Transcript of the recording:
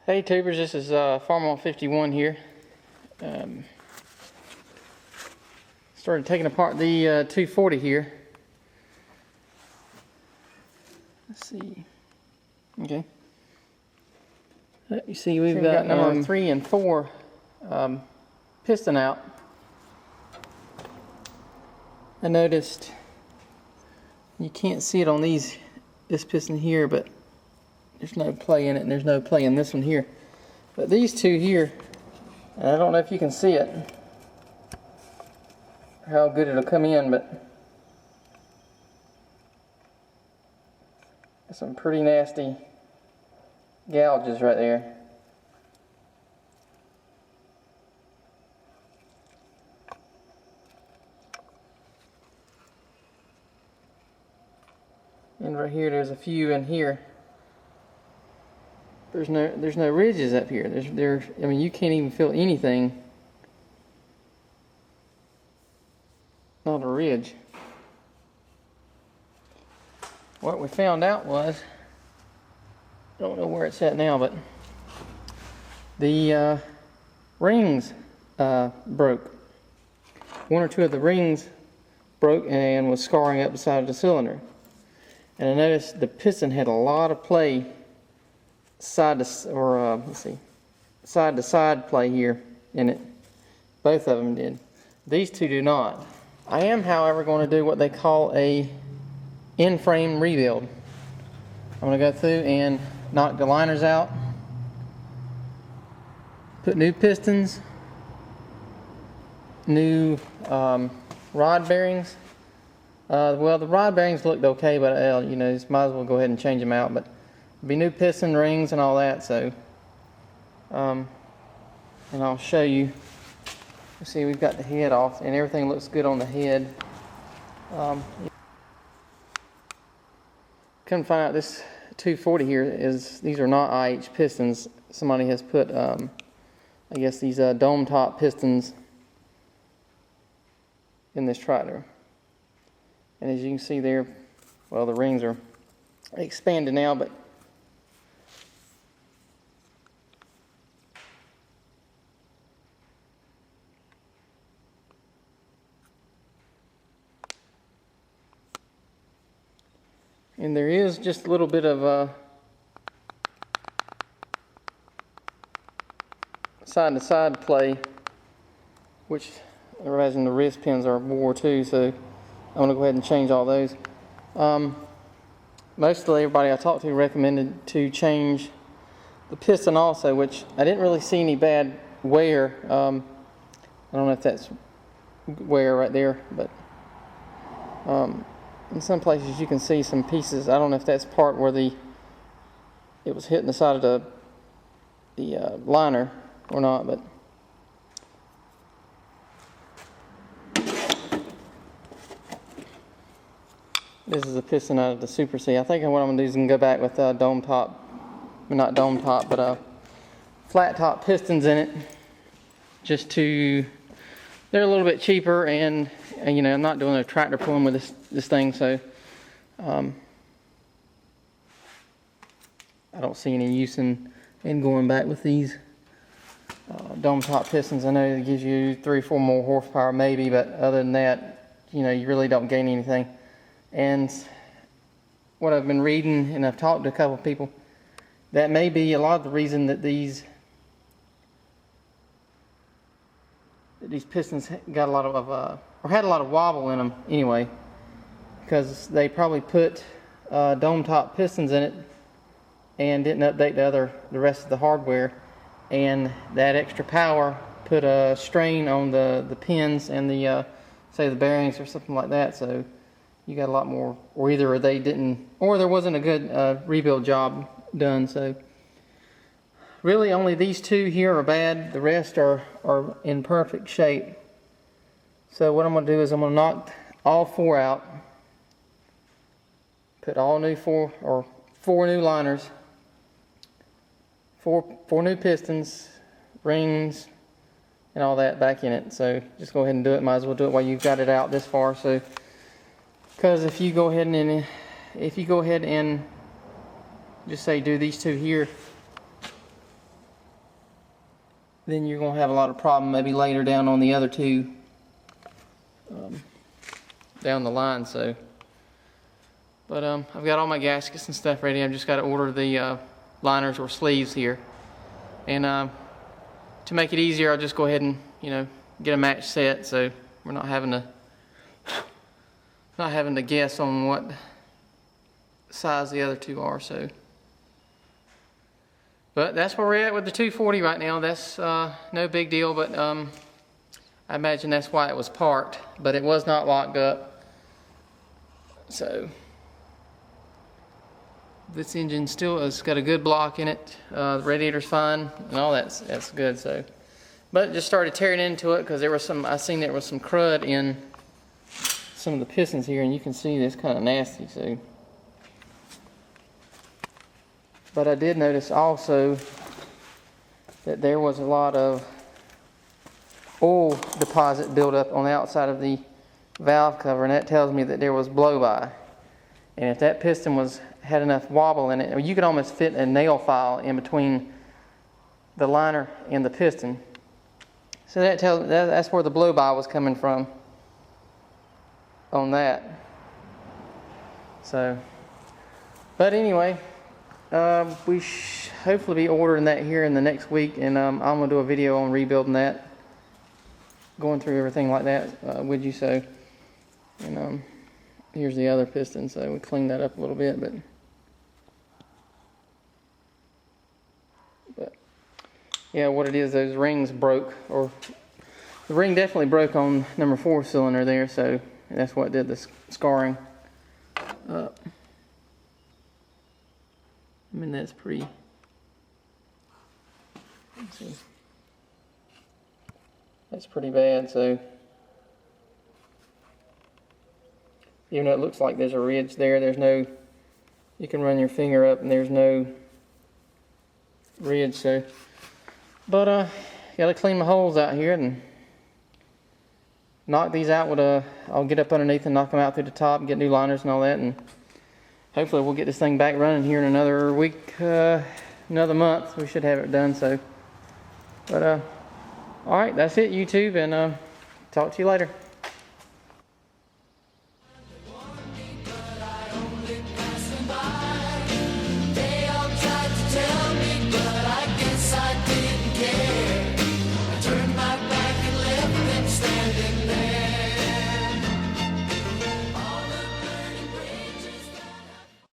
Hey tubers, this is Farmall 51 here. Started taking apart the 240 here. Let's see. Okay. You see we've got number 3 and 4 piston out. I noticed you can't see it on this piston here, but there's no play in it, and there's no play in this one here. But these two here, and I don't know if you can see it, how good it'll come in, but some pretty nasty gouges right there. And right here, there's a few in here. There's no ridges up here. I mean, you can't even feel anything. Not a ridge. What we found out was, I don't know where it's at now, but the rings broke. One or two of the rings broke and was scarring up the side of the cylinder. And I noticed the piston had a lot of play side to side play here in it. Both of them did. These two do not. I am, however, going to do what they call a in-frame rebuild. I'm going to go through and knock the liners out, put new pistons, new rod bearings. Well, the rod bearings looked okay, but you know, just might as well go ahead and change them out. But be new piston rings and all that. So, and I'll show you. You see, we've got the head off, and everything looks good on the head. Come find out this 240 here these are not IH pistons. Somebody has put, I guess, these dome top pistons in this tractor. And as you can see there, well, the rings are expanded now, but and there is just a little bit of side-to-side play, which I imagine the wrist pins are wore too, so I'm going to go ahead and change all those. Mostly everybody I talked to recommended to change the piston also, which I didn't really see any bad wear. I don't know if that's wear right there, but in some places you can see some pieces. I don't know if that's part where it was hitting the side of the liner or not, but this is a piston out of the Super C. I think what I'm going to do is go back with dome top, well, not dome top, but flat top pistons in it, just to, they're a little bit cheaper, and you know, I'm not doing a tractor pulling with this thing, so I don't see any use in going back with these dome top pistons. I know it gives you 3 or 4 more horsepower maybe, but other than that, you know, you really don't gain anything. And what I've been reading, and I've talked to a couple of people, that may be a lot of the reason that these pistons got a lot of or had a lot of wobble in them anyway, because they probably put dome top pistons in it and didn't update the rest of the hardware, and that extra power put a strain on the pins and the say the bearings or something like that. So you got a lot more, or either they didn't, or there wasn't a good rebuild job done. So really only these two here are bad. The rest are in perfect shape. So what I'm going to do is I'm going to knock all 4 out, put all new 4 new liners, 4 new pistons, rings, and all that back in it. So just go ahead and do it. Might as well do it while you've got it out this far. So because if you go ahead and just say do these two here, then you're gonna have a lot of problem maybe later down on the other two down the line. So, but I've got all my gaskets and stuff ready. I've just got to order the liners or sleeves here, and to make it easier, I'll just go ahead and get a match set, so we're not having to guess on what size the other two are. So, but that's where we're at with the 240 right now. That's no big deal, but I imagine that's why it was parked, but it was not locked up. So this engine still has got a good block in it. The radiator's fine and all that's good. So, but it just started tearing into it because there was I seen there was some crud in some of the pistons here, and you can see this kind of nasty. So, but I did notice also that there was a lot of oil deposit buildup on the outside of the valve cover, and that tells me that there was blow-by. And if that piston had enough wobble in it, you could almost fit a nail file in between the liner and the piston. So that's where the blow-by was coming from on that. So, but anyway, we hopefully be ordering that here in the next week, and I'm gonna do a video on rebuilding that, going through everything like that with you. So, and here's the other piston, so we cleaned that up a little bit, but yeah, what it is, those rings broke, or the ring definitely broke on number 4 cylinder there, so that's what did the scarring up. I mean, that's pretty, let's see, that's pretty bad. So even though it looks like there's a ridge there, there's no, you can run your finger up and there's no ridge. So, but gotta clean my holes out here and knock these out with I'll get up underneath and knock them out through the top and get new liners and all that, and hopefully we'll get this thing back running here in another week, another month. We should have it done. So, but all right, that's it, YouTube, and talk to you later.